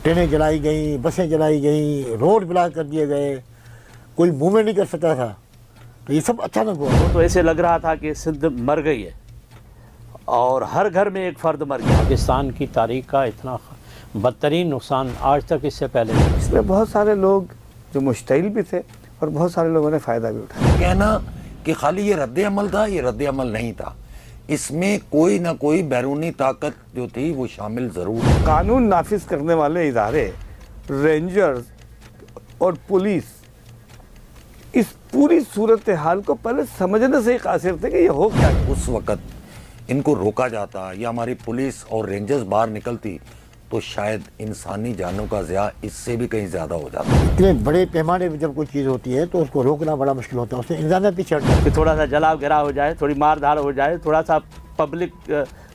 ट्रेनें जलाई गई, बसें जलाई गई, रोड ब्लॉक कर दिए गए, कोई मूवमेंट नहीं कर सकता था। तो ये सब अचानक हुआ। वो तो ऐसे लग रहा था कि सिंध मर गई है और हर घर में एक फ़र्द मर गया। पाकिस्तान की तारीख का इतना बदतरीन नुकसान आज तक इससे पहले नहीं। इसमें बहुत सारे लोग जो मुश्तइल भी थे और बहुत सारे लोगों ने फ़ायदा भी उठाया। कहना कि खाली ये रद्द अमल था, ये रद्द अमल नहीं था, इसमें कोई ना कोई बैरूनी ताकत जो थी वो शामिल ज़रूर है। कानून नाफिज करने वाले इदारे, रेंजर्स और पुलिस इस पूरी सूरत हाल को पहले समझने से ही कासिर थे कि ये हो क्या। उस वक़्त इनको रोका जाता या हमारी पुलिस और रेंजर्स बाहर निकलती तो शायद इंसानी जानों का ज़िया इससे भी कहीं ज़्यादा हो जाता। इतने बड़े पैमाने पर जब कोई चीज़ होती है तो उसको रोकना बड़ा मुश्किल होता है, उससे इंतजाम पीछे हटता है। कि थोड़ा सा जलाव गिराव हो जाए, थोड़ी मारधाड़ हो जाए, थोड़ा सा पब्लिक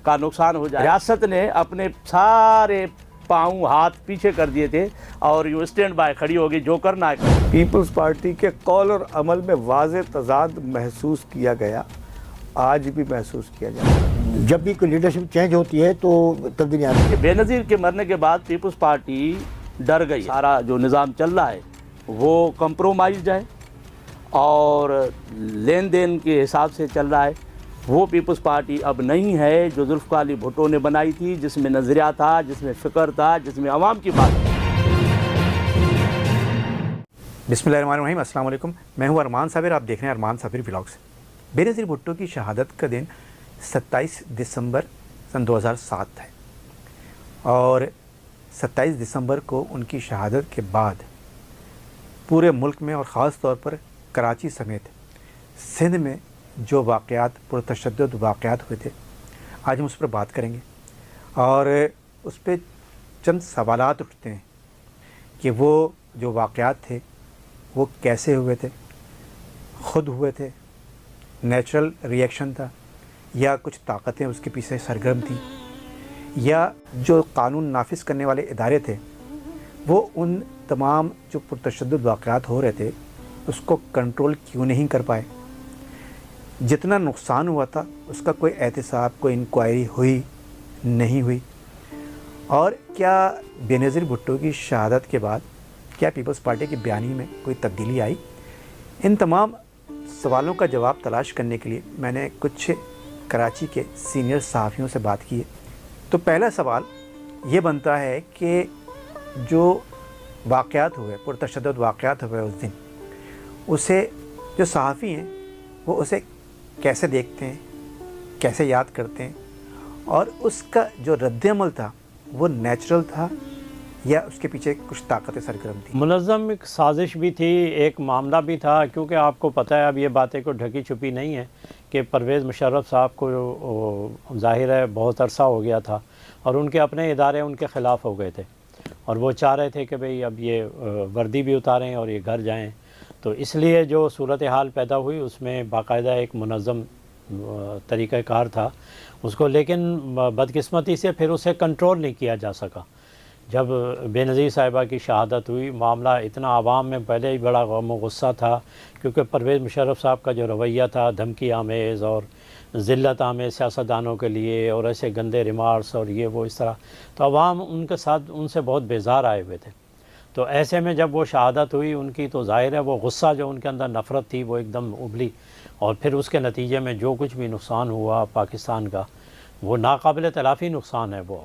का नुकसान हो जाए। रियासत ने अपने सारे पाँव हाथ पीछे कर दिए थे और यू स्टैंड बाय खड़ी होगी, जो करना है कर। पीपल्स पार्टी के कौल और अमल में वाज़े तज़ाद महसूस किया गया, आज भी महसूस किया जाता है। जब भी कोई लीडरशिप चेंज होती है तो तब्दीली आती है। बेनज़ीर के मरने के बाद पीपल्स पार्टी डर गई। सारा जो निज़ाम चल रहा है वो कंप्रोमाइज़ है और लेन देन के हिसाब से चल रहा है। वो पीपल्स पार्टी अब नहीं है जो जुल्फ़िकार अली भुट्टो ने बनाई थी, जिसमें नज़रिया था, जिसमें फ़िक्र था, जिसमें आवाम की बात थी। बिस्मिल्लाहिर्रहमानिर्रहीम, अस्सलाम वालेकुम। मैं हूं अरमान साबिर, आप देख रहे हैं अरमान साबिर व्लॉग्स। बेनज़ीर भुट्टो की शहादत का दिन 27 दिसंबर सन 2007 है और 27 दिसंबर को उनकी शहादत के बाद पूरे मुल्क में और ख़ास तौर पर कराची समेत सिंध में जो वाक़यात, पुरतशद्दुद वाक़यात हुए थे, आज हम उस पर बात करेंगे और उस पर चंद सवालात उठते हैं कि वो जो वाक़यात थे वो कैसे हुए थे, ख़ुद हुए थे, नेचुरल रिएक्शन था या कुछ ताकतें उसके पीछे सरगर्म थी, या जो कानून नाफिज करने वाले इदारे थे वो उन तमाम जो पुरतशद्दुद वाक़यात हो रहे थे उसको कंट्रोल क्यों नहीं कर पाए। जितना नुकसान हुआ था उसका कोई एहतसाब, कोई इंक्वायरी हुई नहीं हुई, और क्या बेनज़ीर भुट्टो की शहादत के बाद क्या पीपल्स पार्टी की बयानी में कोई तब्दीली आई। इन तमाम सवालों का जवाब तलाश करने के लिए मैंने कुछ कराची के सीनियर सहाफ़ियों से बात की है। तो पहला सवाल ये बनता है कि जो वाक़यात हुए, पुरतशद्दुद वाक़यात हुए उस दिन, उसे जो सहाफ़ी हैं वो उसे कैसे देखते हैं, कैसे याद करते हैं, और उसका जो रद्द-ए-अमल था वो नेचुरल था या उसके पीछे कुछ ताकतें सरगर्म थी। मुनज़्ज़म एक साजिश भी थी, एक मामला भी था, क्योंकि आपको पता है अब ये बातें को ढकी छुपी नहीं है कि परवेज़ मुशर्रफ साहब को ज़ाहिर है बहुत अरसा हो गया था और उनके अपने इदारे उनके ख़िलाफ़ हो गए थे और वो चाह रहे थे कि भाई अब ये वर्दी भी उतारें और ये घर जाएं। तो इसलिए जो सूरत हाल पैदा हुई उसमें बाकायदा एक मुनज़्ज़म तरीक़ाकार था उसको, लेकिन बदकिस्मती से फिर उसे कंट्रोल नहीं किया जा सका। जब बेनज़ीर साहिबा की शहादत हुई, मामला इतना आवाम में पहले ही बड़ा गम और गुस्सा था, क्योंकि परवेज़ मुशर्रफ साहब का जो रवैया था धमकी आमेज़ और ज़िल्लत आमेज़ सियासतदानों के लिए और ऐसे गंदे रिमार्क्स और ये वो इस तरह, तो आवाम उनके साथ उनसे बहुत बेजार आए हुए थे। तो ऐसे में जब वो शहादत हुई उनकी, तो ज़ाहिर है वो गुस्सा जो उनके अंदर नफ़रत थी वो एकदम उबली और फिर उसके नतीजे में जो कुछ भी नुकसान हुआ पाकिस्तान का वो नाकाबिल तलाफ़ी नुकसान है। वो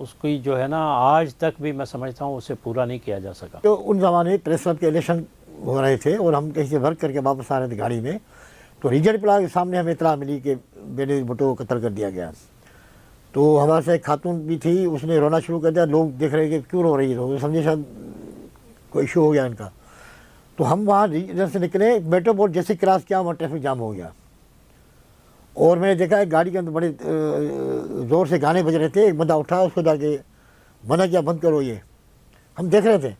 उसकी जो है ना आज तक भी मैं समझता हूँ उसे पूरा नहीं किया जा सका। तो उन ज़माने में प्रेस क्लब के इलेक्शन हो रहे थे और हम कहीं से वर्क करके वापस आ रहे थे गाड़ी में, तो रीजन प्लान के सामने हमें इतला मिली कि बेनज़ीर भुट्टो को कत्ल कर दिया गया। तो हमारे से एक खातून भी थी, उसने रोना शुरू कर दिया। लोग देख रहे कि क्यों रो रही है, तो समझे शायद कोई इशू हो गया इनका। तो हम वहाँ रीजन से निकले, मेट्रो बोर्ड जैसे क्रॉस किया वहाँ ट्रैफिक जाम हो गया और मैंने देखा है गाड़ी के अंदर बड़े ज़ोर से गाने बज रहे थे। एक बंदा उठा, उसको जाके मना किया बंद करो ये, हम देख रहे थे।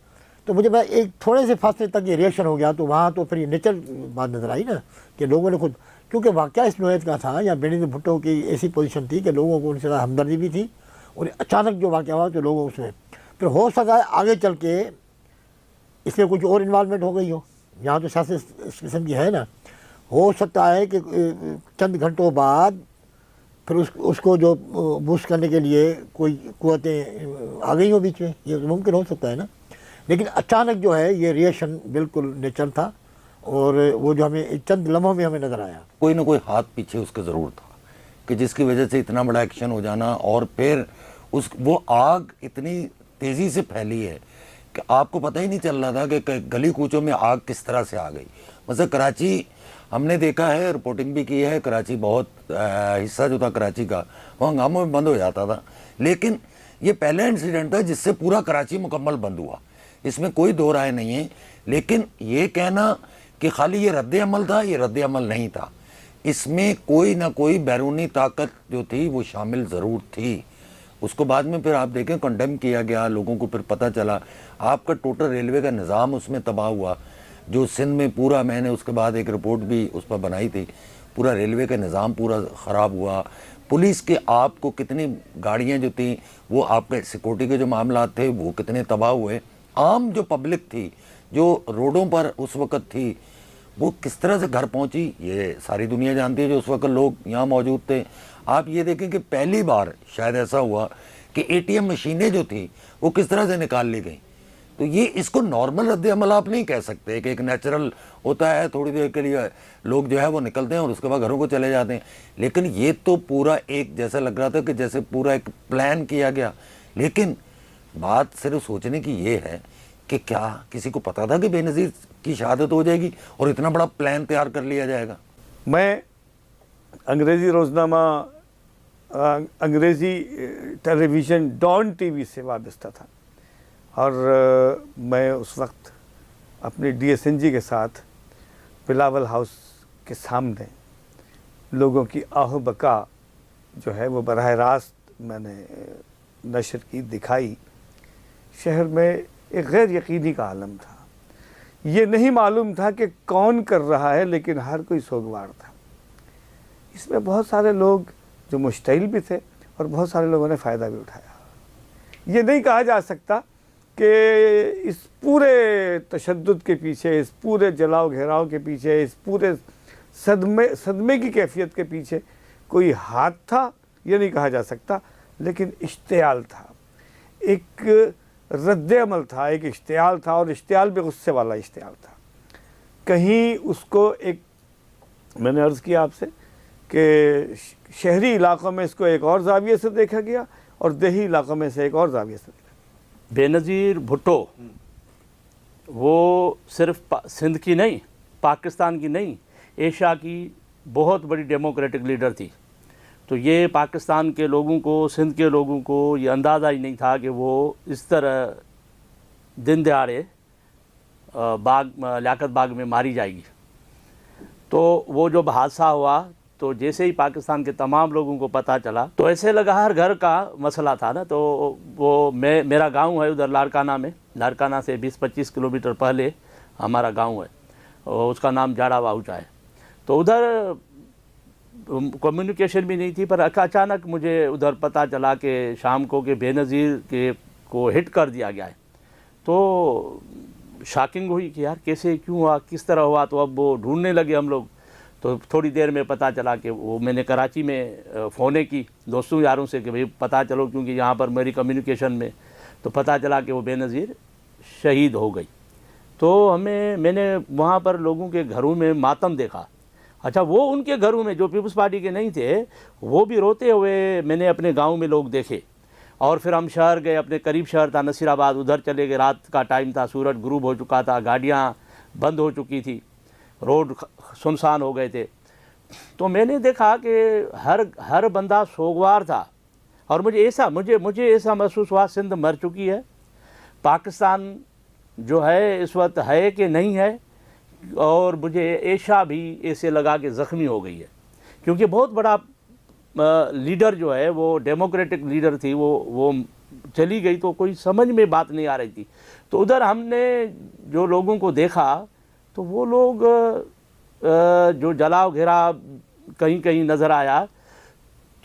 तो मुझे मैं एक थोड़े से फासले तक ये रिएक्शन हो गया। तो वहाँ तो फिर ये नेचुरल बात नज़र आई ना कि लोगों ने खुद, क्योंकि वाक़या इस नोयत का था या बेनज़ीर भुट्टो की ऐसी पोजीशन थी कि लोगों को उनसे ज़्यादा हमदर्दी भी थी और अचानक जो वाक़या हुआ तो लोगों उसमें फिर हो सकता है आगे चल के इसमें कुछ और इन्वॉल्वमेंट हो गई हो। यहाँ तो सियासत इस किस्म की है ना, हो सकता है कि चंद घंटों बाद फिर उसको जो बूस्ट करने के लिए कोई कुव्वतें आ गई हो बीच में, ये मुमकिन हो सकता है ना। लेकिन अचानक जो है ये रिएक्शन बिल्कुल नेचर था, और वो जो हमें चंद लम्हों में हमें नज़र आया। कोई ना कोई हाथ पीछे उसके ज़रूर था कि जिसकी वजह से इतना बड़ा एक्शन हो जाना, और फिर वो आग इतनी तेज़ी से फैली है कि आपको पता ही नहीं चल रहा था कि गली कूचों में आग किस तरह से आ गई। मतलब कराची हमने देखा है, रिपोर्टिंग भी की है, कराची बहुत हिस्सा जो था कराची का वो हंगामों में बंद हो जाता था, लेकिन ये पहला इंसिडेंट था जिससे पूरा कराची मुकम्मल बंद हुआ, इसमें कोई दो राय नहीं है। लेकिन ये कहना कि खाली ये रद्द अमल था, ये रद्द अमल नहीं था, इसमें कोई ना कोई बैरूनी ताकत जो थी वो शामिल ज़रूर थी। उसको बाद में फिर आप देखें कंडेम किया गया, लोगों को फिर पता चला, आपका टोटल रेलवे का निज़ाम उसमें तबाह हुआ, जो सिंध में पूरा, मैंने उसके बाद एक रिपोर्ट भी उस पर बनाई थी, पूरा रेलवे का निज़ाम पूरा ख़राब हुआ। पुलिस के आपको कितनी गाड़ियाँ जो थी वो आपके सिक्योरिटी के जो मामला थे वो कितने तबाह हुए। आम जो पब्लिक थी जो रोडों पर उस वक़्त थी वो किस तरह से घर पहुंची, ये सारी दुनिया जानती है जो उस वक्त लोग यहाँ मौजूद थे। आप ये देखें कि पहली बार शायद ऐसा हुआ कि एटीएम मशीनें जो थी वो किस तरह से निकाल ली गई। तो ये इसको नॉर्मल रद्द अमल आप नहीं कह सकते कि एक नेचुरल होता है, थोड़ी देर के लिए लोग जो है वो निकलते हैं और उसके बाद घरों को चले जाते हैं, लेकिन ये तो पूरा एक जैसा लग रहा था कि जैसे पूरा एक प्लान किया गया। लेकिन बात सिर्फ सोचने की ये है कि क्या किसी को पता था कि बेनज़ीर की शहादत हो जाएगी और इतना बड़ा प्लान तैयार कर लिया जाएगा। मैं अंग्रेज़ी रोज़नामा, अंग्रेज़ी टेलीविज़न डॉन टीवी से वाबस्ता था, और मैं उस वक्त अपनी DSNG के साथ बिलावल हाउस के सामने लोगों की आहो बका जो है वो बराह रास्त मैंने नशर की, दिखाई। शहर में एक गैर यकीनी का आलम था, ये नहीं मालूम था कि कौन कर रहा है, लेकिन हर कोई सोगवार था। इसमें बहुत सारे लोग जो मुश्तइल भी थे और बहुत सारे लोगों ने फ़ायदा भी उठाया। ये नहीं कहा जा सकता कि इस पूरे तशद्दुद के पीछे, इस पूरे जलाओ घेराव के पीछे, इस पूरे सदमे की कैफियत के पीछे कोई हाथ था, ये नहीं कहा जा सकता, लेकिन इश्तियाल था, एक रद्द अमल था, एक इश्तियाल था, और इश्तियाल भी गुस्से वाला इश्तियाल था। कहीं उसको एक, मैंने अर्ज़ किया आपसे कि शहरी इलाक़ों में इसको एक और ज़ाविये से देखा गया और देही इलाक़ों में से एक और ज़ाविये से देखा गया। बेनज़ीर भुट्टो वो सिर्फ सिंध की नहीं, पाकिस्तान की नहीं, एशिया की बहुत बड़ी डेमोक्रेटिक लीडर थी। तो ये पाकिस्तान के लोगों को, सिंध के लोगों को ये अंदाज़ा ही नहीं था कि वो इस तरह दिन दहाड़े लियाकत बाग में मारी जाएगी। तो वो जो हादसा हुआ, तो जैसे ही पाकिस्तान के तमाम लोगों को पता चला, तो ऐसे लगा हर घर का मसला था ना। तो वो मेरा गांव है उधर लारकाना में, लारकाना से 20-25 किलोमीटर पहले हमारा गांव है, और उसका नाम जाड़ा वाउचा है। तो उधर कम्युनिकेशन भी नहीं थी, पर अचानक मुझे उधर पता चला कि शाम को कि बेनज़ीर के को हिट कर दिया गया है। तो शॉकिंग हुई कि यार कैसे, क्यों हुआ, किस तरह हुआ। तो अब वो ढूंढने लगे हम लोग। तो थोड़ी देर में पता चला कि वो, मैंने कराची में फ़ोने की दोस्तों यारों से कि भाई पता चलो, क्योंकि यहाँ पर मेरी कम्युनिकेशन में, तो पता चला कि वो बेनज़ीर शहीद हो गई। तो मैंने वहाँ पर लोगों के घरों में मातम देखा। अच्छा, वो उनके घरों में जो पीपल्स पार्टी के नहीं थे, वो भी रोते हुए मैंने अपने गांव में लोग देखे। और फिर हम शहर गए, अपने करीब शहर था नसीराबाद, उधर चले गए। रात का टाइम था, सूरज गुरूब हो चुका था, गाड़ियां बंद हो चुकी थी, रोड सुनसान हो गए थे। तो मैंने देखा कि हर बंदा सोगवार था। और मुझे ऐसा महसूस हुआ सिंध मर चुकी है, पाकिस्तान जो है इस वक्त है कि नहीं है। और मुझे एशिया भी ऐसे लगा कि ज़ख्मी हो गई है, क्योंकि बहुत बड़ा लीडर जो है वो डेमोक्रेटिक लीडर थी, वो चली गई। तो कोई समझ में बात नहीं आ रही थी। तो उधर हमने जो लोगों को देखा, तो वो लोग जो जलाव घेरा कहीं कहीं नज़र आया,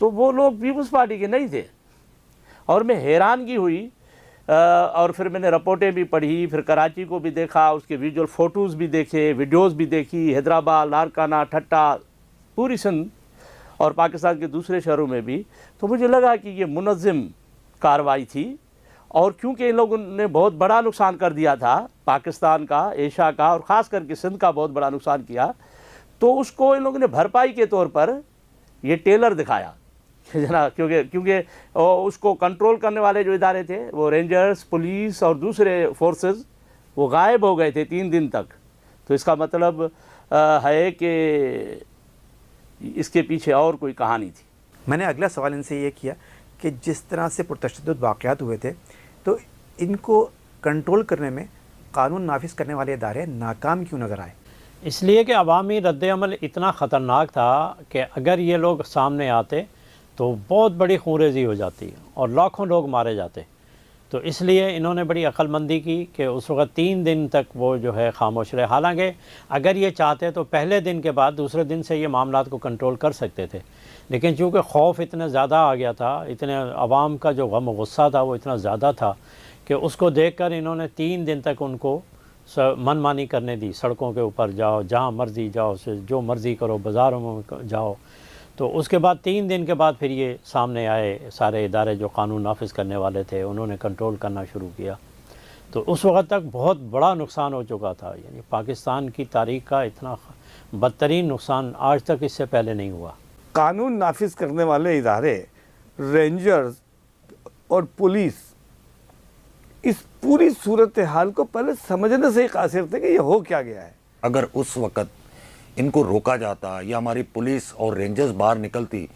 तो वो लोग पीपल्स पार्टी के नहीं थे। और मैं हैरानगी हुई। और फिर मैंने रिपोर्टें भी पढ़ी, फिर कराची को भी देखा, उसके विजुअल फ़ोटोज़ भी देखे, वीडियोज़ भी देखी, हैदराबाद, लारकाना, ठट्टा, पूरी सिंध। और पाकिस्तान के दूसरे शहरों में भी। तो मुझे लगा कि ये मुनज़्ज़म कार्रवाई थी, और क्योंकि इन लोगों ने बहुत बड़ा नुकसान कर दिया था, पाकिस्तान का, एशिया का और ख़ास करके सिंध का बहुत बड़ा नुकसान किया, तो उसको इन लोगों ने भरपाई के तौर पर ये टेलर दिखाया जना, क्योंकि उसको कंट्रोल करने वाले जो इदारे थे, वो रेंजर्स, पुलिस और दूसरे फोर्सेस, वो गायब हो गए थे 3 दिन तक। तो इसका मतलब है कि इसके पीछे और कोई कहानी थी। मैंने अगला सवाल इनसे ये किया कि जिस तरह से पुरतशद्दुद वाक़यात हुए थे, तो इनको कंट्रोल करने में कानून नाफिज करने वाले इदारे नाकाम क्यों नज़र आए? इसलिए कि अवामी रद्द-ए-अमल इतना ख़तरनाक था कि अगर ये लोग सामने आते तो बहुत बड़ी खूनरेज़ी हो जाती और लाखों लोग मारे जाते। तो इसलिए इन्होंने बड़ी अक्लमंदी की कि उस वक़्त 3 दिन तक वो जो है खामोश रहे। हालांकि अगर ये चाहते तो पहले दिन के बाद दूसरे दिन से ये मामलात को कंट्रोल कर सकते थे, लेकिन चूँकि खौफ इतना ज़्यादा आ गया था, इतने अवाम का जो गम गुस्सा था वो इतना ज़्यादा था कि उसको देखकर इन्होंने 3 दिन तक उनको मनमानी करने दी। सड़कों के ऊपर जाओ, जहाँ मर्ज़ी जाओ, जो मर्ज़ी करो, बाज़ारों में जाओ। तो उसके बाद 3 दिन के बाद फिर ये सामने आए सारे इदारे जो कानून नाफिज करने वाले थे, उन्होंने कंट्रोल करना शुरू किया। तो उस वक़्त तक बहुत बड़ा नुकसान हो चुका था। यानी पाकिस्तान की तारीख़ का इतना बदतरीन नुकसान आज तक इससे पहले नहीं हुआ। कानून नाफिज करने वाले इदारे, रेंजर्स और पुलिस, इस पूरी सूरत हाल को पहले समझने से ही कासिर थे कि ये हो क्या गया है। अगर उस वक़्त इनको रोका जाता या हमारी पुलिस और रेंजर्स बाहर निकलती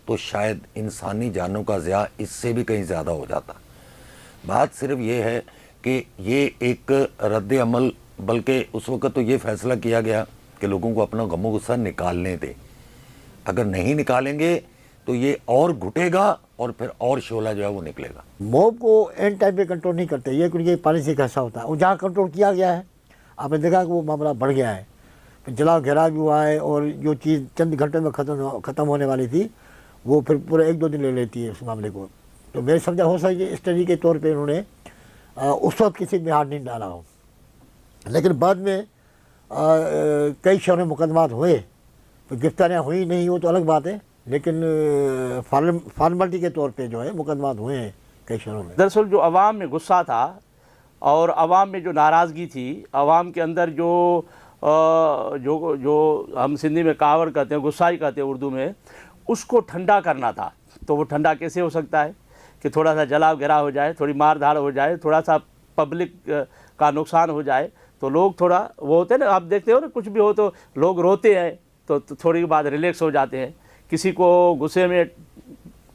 तो शायद इंसानी जानों का ज़िया इससे भी कहीं ज़्यादा हो जाता। बात सिर्फ ये है कि ये एक रद्द अमल, बल्कि उस वक़्त तो ये फ़ैसला किया गया कि लोगों को अपना गम गुस्सा निकालने दें। अगर नहीं निकालेंगे तो ये और घुटेगा और फिर और शोला जो है वो निकलेगा। मॉब को एंड टाइम पे कंट्रोल नहीं करते, ये क्योंकि पॉलिसी का हिस्सा होता है। और जहाँ कंट्रोल किया गया है, आपने देखा कि वो मामला बढ़ गया है, जलाओ घेराव भी हुआ है, और जो चीज़ चंद घंटे में ख़त्म होने वाली थी वो फिर पूरा 1-2 दिन ले लेती है उस मामले को। तो मेरे समझा हो सकता स्टडी के तौर पे उन्होंने उस वक्त किसी में हाथ नहीं डाला हो, लेकिन बाद में कई शहरों में मुकदमात हुए, तो गिरफ्तारियाँ हुई नहीं, वो तो अलग बात है, लेकिन फॉर्मेलिटी के तौर पे जो है मुकदमात हुए हैं कई शहरों में। दरअसल जो अवाम में गुस्सा था और अवाम में जो नाराज़गी थी, अवाम के अंदर जो हम सिंधी में कावड़ कहते हैं, गुस्साई कहते हैं उर्दू में, उसको ठंडा करना था। तो वो ठंडा कैसे हो सकता है कि थोड़ा सा जलाव घेराव हो जाए, थोड़ी मार धाड़ हो जाए, थोड़ा सा पब्लिक का नुकसान हो जाए, तो लोग थोड़ा वो होते हैं ना, आप देखते हो ना, कुछ भी हो तो लोग रोते हैं तो थोड़ी बाद रिलैक्स हो जाते हैं। किसी को गुस्से में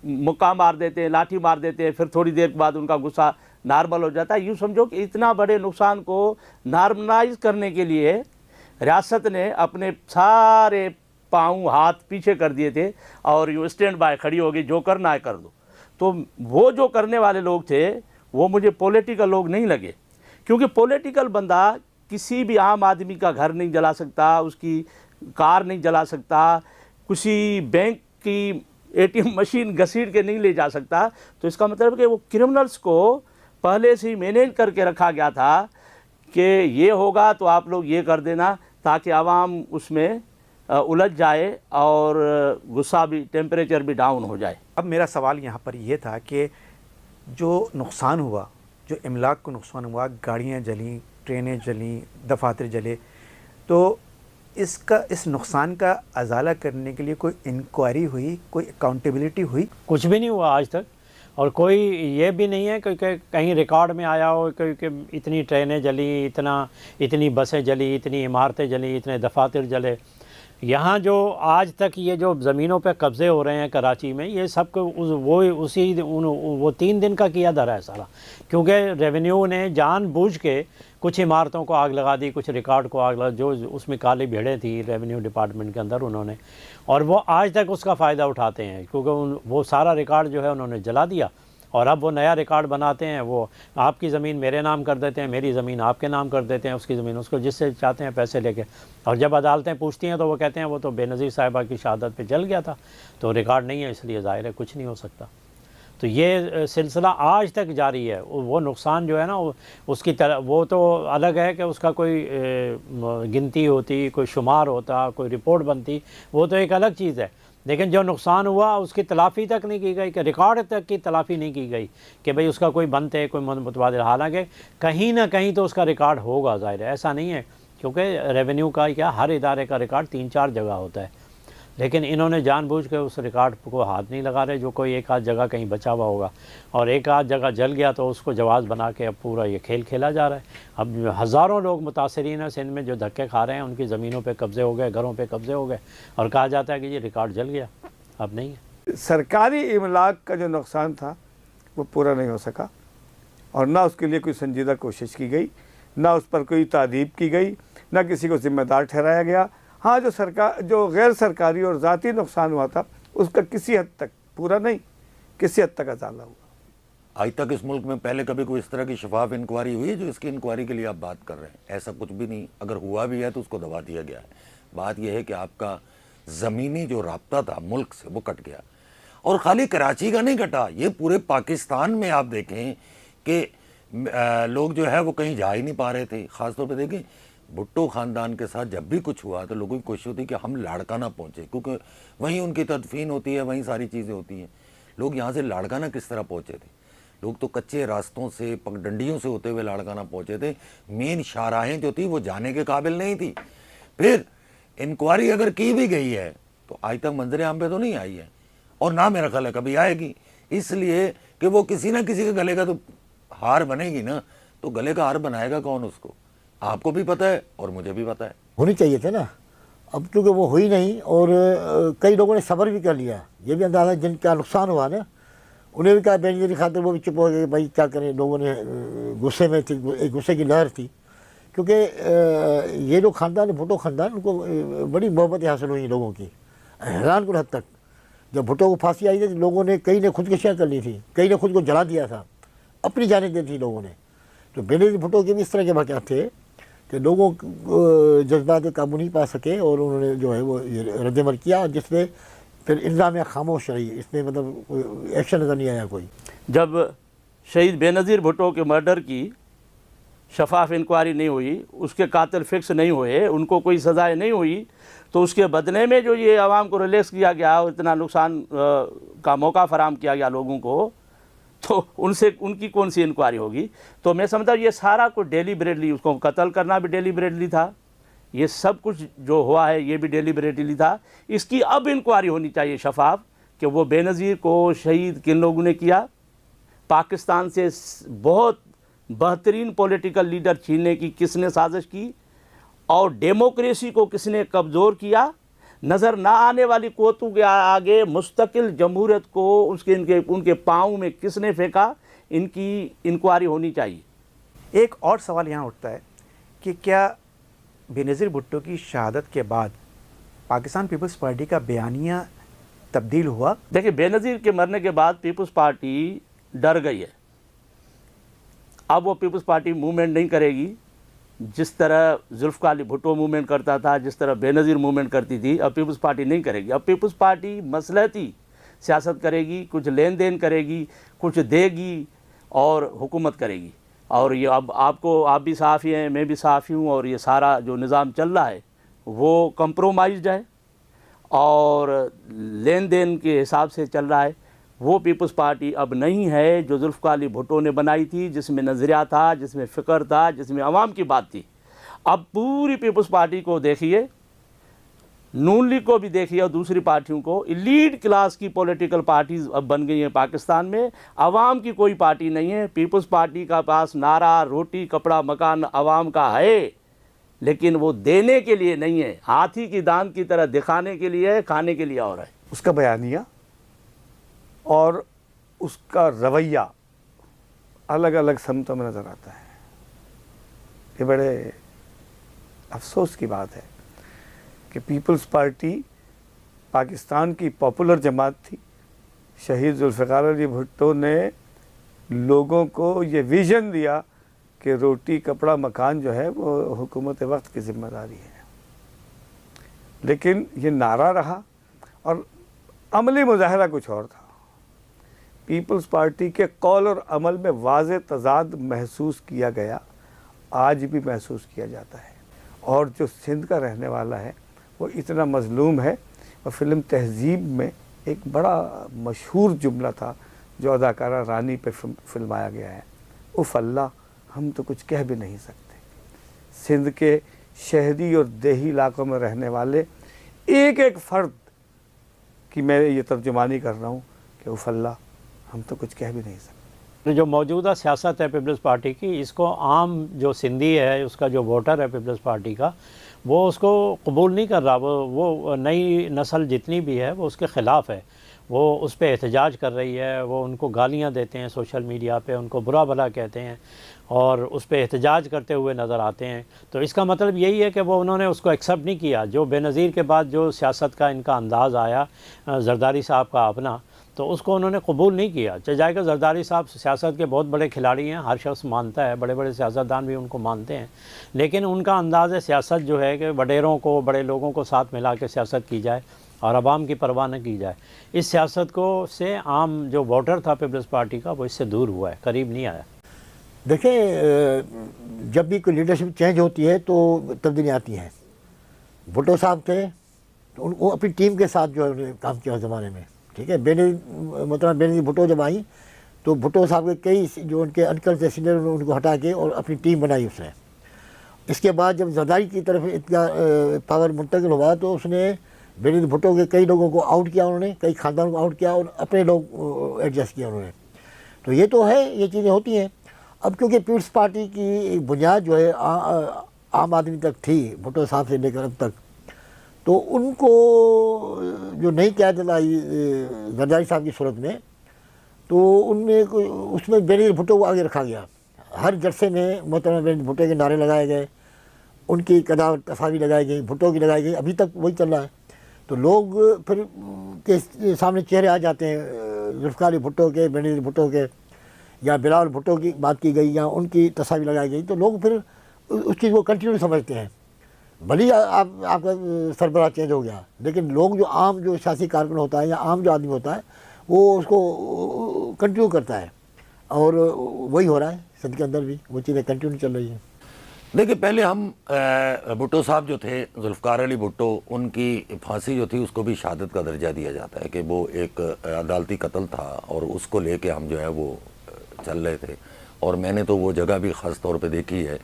मुक्का मार देते हैं, लाठी मार देते हैं, फिर थोड़ी देर बाद उनका गुस्सा नॉर्मल हो जाता है। यूँ समझो कि इतना बड़े नुकसान को नॉर्मलाइज करने के लिए रियासत ने अपने सारे पाँव हाथ पीछे कर दिए थे और यूँ स्टैंड बाय खड़ी हो गई, जो करना है कर दो। तो वो जो करने वाले लोग थे वो मुझे पॉलिटिकल लोग नहीं लगे, क्योंकि पॉलिटिकल बंदा किसी भी आम आदमी का घर नहीं जला सकता, उसकी कार नहीं जला सकता, किसी बैंक की ATM मशीन घसीट के नहीं ले जा सकता। तो इसका मतलब है कि वो क्रिमिनल्स को पहले से ही मैनेज करके रखा गया था कि ये होगा तो आप लोग ये कर देना, ताकि आवाम उसमें उलझ जाए और गुस्सा भी, टेम्परेचर भी डाउन हो जाए। अब मेरा सवाल यहाँ पर यह था कि जो नुकसान हुआ, जो इमलाक को नुकसान हुआ, गाड़ियाँ जली, ट्रेनें जली, दफातर जले, तो इस नुकसान का अजाला करने के लिए कोई इंक्वायरी हुई, कोई अकाउंटेबिलिटी हुई? कुछ भी नहीं हुआ आज तक, और कोई ये भी नहीं है कि कहीं रिकॉर्ड में आया हो कि इतनी ट्रेनें जली, इतनी बसें जली, इतनी इमारतें जली, इतने दफातर जले। यहाँ जो आज तक ये जो ज़मीनों पे कब्ज़े हो रहे हैं कराची में, ये सब वो 3 दिन का किया धरा है सारा, क्योंकि रेवेन्यू ने जानबूझ के कुछ इमारतों को आग लगा दी, कुछ रिकॉर्ड को आग लगा, जो उसमें काली भेड़ें थी रेवेन्यू डिपार्टमेंट के अंदर उन्होंने, और वो आज तक उसका फ़ायदा उठाते हैं, क्योंकि वो सारा रिकॉर्ड जो है उन्होंने जला दिया और अब वो नया रिकॉर्ड बनाते हैं। वो आपकी ज़मीन मेरे नाम कर देते हैं, मेरी ज़मीन आपके नाम कर देते हैं, उसकी ज़मीन उसको, जिससे चाहते हैं पैसे लेके। और जब अदालतें पूछती हैं तो वो कहते हैं वो तो बेनज़ीर साहिबा की शहादत पे जल गया था, तो रिकॉर्ड नहीं है, इसलिए ज़ाहिर है कुछ नहीं हो सकता। तो ये सिलसिला आज तक जारी है। वो नुकसान जो है ना, उसकी तरह वो तो अलग है कि उसका कोई गिनती होती, कोई शुमार होता, कोई रिपोर्ट बनती, वो तो एक अलग चीज़ है। लेकिन जो नुकसान हुआ उसकी तलाफ़ी तक नहीं की गई, कि रिकॉर्ड तक की तलाफ़ी नहीं की गई कि भाई उसका कोई बनते कोई मुतबादिल। हालांकि कहीं ना कहीं तो उसका रिकॉर्ड होगा, ज़ाहिर है, ऐसा नहीं है, क्योंकि रेवेन्यू का क्या हर इदारे का रिकॉर्ड 3-4 जगह होता है, लेकिन इन्होंने जानबूझ के उस रिकॉर्ड को हाथ नहीं लगा रहे। जो कोई एक आध जगह कहीं बचा हुआ होगा और एक आध जगह जल गया तो उसको जवाज़ बना के अब पूरा ये खेल खेला जा रहा है। अब हज़ारों लोग मुतासरीन हैं सिंध में जो धक्के खा रहे हैं, उनकी ज़मीनों पे कब्ज़े हो गए, घरों पे कब्ज़े हो गए, और कहा जाता है कि ये रिकॉर्ड जल गया। अब नहीं है। सरकारी इमलाक का जो नुकसान था वो पूरा नहीं हो सका, और ना उसके लिए कोई संजीदा कोशिश की गई, ना उस पर कोई तादीब की गई, ना किसी को ज़िम्मेदार ठहराया गया। हाँ, जो गैर सरकारी और ज़ाती नुकसान हुआ था उसका किसी हद तक, पूरा नहीं, किसी हद तक अजाला हुआ। आज तक इस मुल्क में पहले कभी कोई इस तरह की शफाफ इंक्वायरी हुई है जो इसकी इंक्वायरी के लिए आप बात कर रहे हैं? ऐसा कुछ भी नहीं। अगर हुआ भी है तो उसको दबा दिया गया है। बात यह है कि आपका ज़मीनी जो राब्ता था मुल्क से वो कट गया, और खाली कराची का नहीं कटा, ये पूरे पाकिस्तान में आप देखें कि लोग जो है वो कहीं जा ही नहीं पा रहे थे। ख़ासतौर पर देखें भुट्टो ख़ानदान के साथ जब भी कुछ हुआ तो लोगों की कोशिश होती कि हम लाड़काना पहुँचे, क्योंकि वहीं उनकी तदफीन होती है, वहीं सारी चीज़ें होती हैं। लोग यहाँ से लाड़काना किस तरह पहुँचे थे? लोग तो कच्चे रास्तों से, पगडंडियों से होते हुए लाड़काना पहुँचे थे। मेन शाहराहें जो थी वो जाने के काबिल नहीं थी। फिर इंक्वायरी अगर की भी गई है तो आज तक मंजर आम पे तो नहीं आई है, और ना मेरा ख्याल है कभी आएगी, इसलिए कि वो किसी ना किसी के गले का तो हार बनेगी ना। तो गले का हार बनाएगा कौन उसको? आपको भी पता है और मुझे भी पता है। होनी चाहिए थे ना, अब क्योंकि वो हुई नहीं, और कई लोगों ने सब्र भी कर लिया। ये भी अंदाज़ा जिनका नुकसान हुआ ना, उन्हें भी कहा बेनज़ीरी खातिर, वो भी चुप हो गए, भाई क्या करें। लोगों ने गुस्से में थी, एक गुस्से की लहर थी, क्योंकि ये लोग ख़ानदान, भुट्टो ख़ानदान, उनको बड़ी मोहब्बत हासिल हुई लोगों की, हैरान कुन हद तक। जब भुट्टो को फांसी आई थी लोगों ने, कई ने खुदकुशियाँ कर ली थी, कई ने खुद को जला दिया था, अपनी जानें दी थी लोगों ने। तो बेनज़ीर भुट्टो के भी इस तरह के वाक़यात थे कि लोगों जज्बात पे काबू नहीं पा सके, और उन्होंने जो है वो रद्दमल किया, जिसमें फिर इंतज़ामिया खामोश रही। इसमें मतलब एक्शन नज़र नहीं आया कोई। जब शहीद बेनज़ीर भुट्टो के मर्डर की शफाफ इंक्वायरी नहीं हुई, उसके कातिल फिक्स नहीं हुए, उनको कोई सज़ाएँ नहीं हुई, तो उसके बदले में जो ये आवाम को रिलैक्स किया गया, इतना नुकसान का मौका फराम किया गया लोगों को, तो उनसे उनकी कौन सी इंक्वायरी होगी? तो मैं समझता हूँ ये सारा कुछ डेलिबरेटली, उसको कत्ल करना भी डेलिबरेटली था, ये सब कुछ जो हुआ है ये भी डेलिबरेटली था। इसकी अब इंक्वायरी होनी चाहिए शफाफ, कि वो बेनज़ीर को शहीद किन लोगों ने किया, पाकिस्तान से बहुत बेहतरीन पॉलिटिकल लीडर छीनने की किसने साजिश की, और डेमोक्रेसी को किसने कमज़ोर किया, नज़र ना आने वाली क़ुव्वतों के आगे मुस्तकिल जमहूरियत को उनके पाँव में किसने फेंका, इनकी इंक्वायरी होनी चाहिए। एक और सवाल यहाँ उठता है कि क्या बेनज़ीर भुट्टो की शहादत के बाद पाकिस्तान पीपल्स पार्टी का बयानिया तब्दील हुआ? देखिए, बेनज़ीर के मरने के बाद पीपल्स पार्टी डर गई है। अब वो पीपल्स पार्टी मूवमेंट नहीं करेगी जिस तरह जुल्फ़िकार अली भुट्टो मूवमेंट करता था, जिस तरह बेनज़ीर मूवमेंट करती थी। अब पीपल्स पार्टी नहीं करेगी। अब पीपल्स पार्टी मसलहती सियासत करेगी, कुछ लेन देन करेगी, कुछ देगी और हुकूमत करेगी। और ये अब आप भी सहाफ़ी हैं, मैं भी सहाफ़ी हूँ, और ये सारा जो निज़ाम चल रहा है वो कंप्रोमाइज़्ड है और लेन देन के हिसाब से चल रहा है। वो पीपल्स पार्टी अब नहीं है जो जुल्फ़िकार अली भुट्टो ने बनाई थी, जिसमें नज़रिया था, जिसमें फ़िक्र था, जिसमें अवाम की बात थी। अब पूरी पीपल्स पार्टी को देखिए, नून लीग को भी देखिए, और दूसरी पार्टियों को, एलीट क्लास की पॉलिटिकल पार्टीज़ अब बन गई हैं पाकिस्तान में। अवाम की कोई पार्टी नहीं है। पीपल्स पार्टी का पास नारा रोटी कपड़ा मकान अवाम का है, लेकिन वो देने के लिए नहीं है, हाथी की दांत की तरह दिखाने के लिए है, खाने के लिए और है। उसका बयानिया और उसका रवैया अलग अलग समतों में नज़र आता है। ये बड़े अफसोस की बात है कि पीपल्स पार्टी पाकिस्तान की पॉपुलर जमात थी। शहीद जुल्फ़िकार अली भुट्टो ने लोगों को ये विज़न दिया कि रोटी कपड़ा मकान जो है वो हुकूमत वक्त की ज़िम्मेदारी है, लेकिन ये नारा रहा और अमली मुजाहरा कुछ और था। पीपल्स पार्टी के कौल और अमल में वाज़े तज़ाद महसूस किया गया, आज भी महसूस किया जाता है। और जो सिंध का रहने वाला है वो इतना मज़लूम है और फिल्म तहज़ीब में एक बड़ा मशहूर जुमला था जो अदाकारा रानी पे फिल्माया गया है, उफ़ अल्लाह हम तो कुछ कह भी नहीं सकते। सिंध के शहरी और देही इलाकों में रहने वाले एक एक फ़र्द की मैं ये तर्जुमानी कर रहा हूँ कि उफ़ अल्लाह हम तो कुछ कह भी नहीं सकते। तो जो मौजूदा सियासत है पीपल्स पार्टी की, इसको आम जो सिंधी है, उसका जो वोटर है पीपल्स पार्टी का, वो उसको कबूल नहीं कर रहा। वो नई नस्ल जितनी भी है वो उसके ख़िलाफ़ है, वो उस पर एहतजाज कर रही है, वो उनको गालियां देते हैं सोशल मीडिया पे, उनको बुरा भला कहते हैं और उस पर एहतजाज करते हुए नज़र आते हैं। तो इसका मतलब यही है कि वो उन्होंने उसको एक्सेप्ट नहीं किया। जो बेनज़ीर के बाद जो सियासत का इनका अंदाज़ आया जरदारी साहब का अपना, तो उसको उन्होंने कबूल नहीं किया। चाहे कि जरदारी साहब सियासत के बहुत बड़े खिलाड़ी हैं, हर शख्स मानता है, बड़े बड़े सियासतदान भी उनको मानते हैं, लेकिन उनका अंदाज़ सियासत जो है कि वडेरों को, बड़े लोगों को साथ मिला के सियासत की जाए और आवाम की परवाह न की जाए। इस सियासत को से आम जो वोटर था पीपल्स पार्टी का, वो इससे दूर हुआ है, करीब नहीं आया। देखिए, जब भी कोई लीडरशिप चेंज होती है तो तब्दीलियाँ आती हैं। भुट्टो साहब थे तो वो अपनी टीम के साथ जो है उन्होंने काम किया उस ज़माने में, ठीक है। बेनज़ीर भुट्टो जब आई तो भुट्टो साहब के कई जो उनके अंकल थे सीनियर, उनको हटा के और अपनी टीम बनाई उसने। इसके बाद जब जरदारी की तरफ इतना पावर मुंतकिल हुआ तो उसने बेनज़ीर भुट्टो के कई लोगों को आउट किया, उन्होंने कई ख़ानदानों को आउट किया और अपने लोग एडजस्ट किया उन्होंने। तो ये तो है, ये चीज़ें होती हैं। अब क्योंकि पीपल्स पार्टी की बुनियाद जो है आम आदमी तक थी, भुट्टो साहब से लेकर अब तक, तो उनको जो नई क़यादत आई जरदारी साहब की सूरत में, तो उनमें उसमें बेनज़ीर भुट्टो को आगे रखा गया। हर जलसे में मोहतरम बेनज़ीर भुट्टो के नारे लगाए गए, उनकी कदावत तस्वीर लगाई गई, भुट्टो की लगाई गई, अभी तक वही चल रहा है। तो लोग फिर के सामने चेहरे आ जाते हैं ज़ुल्फ़िकार अली भुट्टो के, बेनज़ीर भुट्टो के, या बिलावल भुट्टो की बात की गई या उनकी तस्वीर लगाई गई, तो लोग फिर उस चीज़ को कंटिन्यू समझते हैं। भले आपका सरबराह चेंज हो गया, लेकिन लोग जो आम जो सियासी कारकुन होता है या आम जो आदमी होता है वो उसको कंटिन्यू करता है, और वही हो रहा है सिंध के अंदर भी, वो चीज़ें कंटिन्यू चल रही हैं। देखिए, पहले हम भुट्टो साहब जो थे, ज़ुल्फ़िकार अली भुट्टो, उनकी फांसी जो थी उसको भी शहादत का दर्जा दिया जाता है कि वो एक अदालती कत्ल था और उसको लेके हम जो है वो चल रहे थे। और मैंने तो वो जगह भी ख़ास तौर पे देखी है,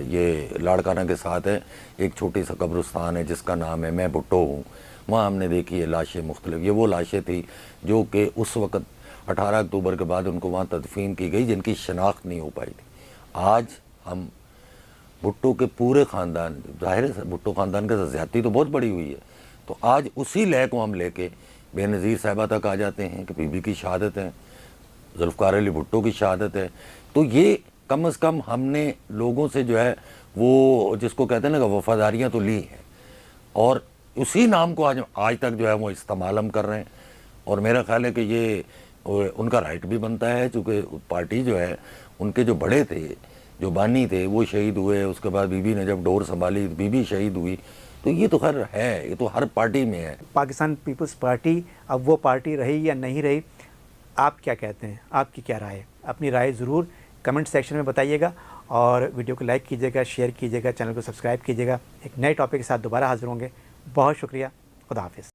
ये लाड़काना के साथ है, एक छोटी सा कब्रिस्तान है जिसका नाम है मैं भुट्टो हूँ। वहाँ हमने देखी है लाशें मुख्तलिफ। ये वो लाशें थी जो कि उस वक़्त 18 अक्टूबर के बाद उनको वहाँ तदफीन की गई, जिनकी शनाख्त नहीं हो पाई थी। आज हम भुट्टो के पूरे ख़ानदान, ज़ाहिर है भुट्टो ख़ानदान के साथ ज़्यादती तो बहुत बड़ी हुई है, तो आज उसी लय को हम लेके बेनज़ीर साहिबा तक आ जाते हैं कि बीबी की शहादत है, ज़ुल्फ़िकार अली भुट्टो की शहादत है। तो ये कम अज़ कम हमने लोगों से जो है वो जिसको कहते हैं ना कि वफ़ादारियाँ तो ली हैं, और उसी नाम को आज तक जो है वो इस्तेमाल हम कर रहे हैं। और मेरा ख्याल है कि ये उनका राइट भी बनता है, चूँकि पार्टी जो है उनके जो बड़े थे, जो बानी थे, वो शहीद हुए, उसके बाद बीबी ने जब डोर संभाली बीबी शहीद हुई। तो ये तो खैर है, ये तो हर पार्टी में है। पाकिस्तान पीपल्स पार्टी अब वो पार्टी रही या नहीं रही, आप क्या कहते हैं, आपकी क्या राय है? अपनी राय ज़रूर कमेंट सेक्शन में बताइएगा और वीडियो को लाइक कीजिएगा, शेयर कीजिएगा, चैनल को सब्सक्राइब कीजिएगा। एक नए टॉपिक के साथ दोबारा हाजिर होंगे। बहुत शुक्रिया, खुदा हाफिज़।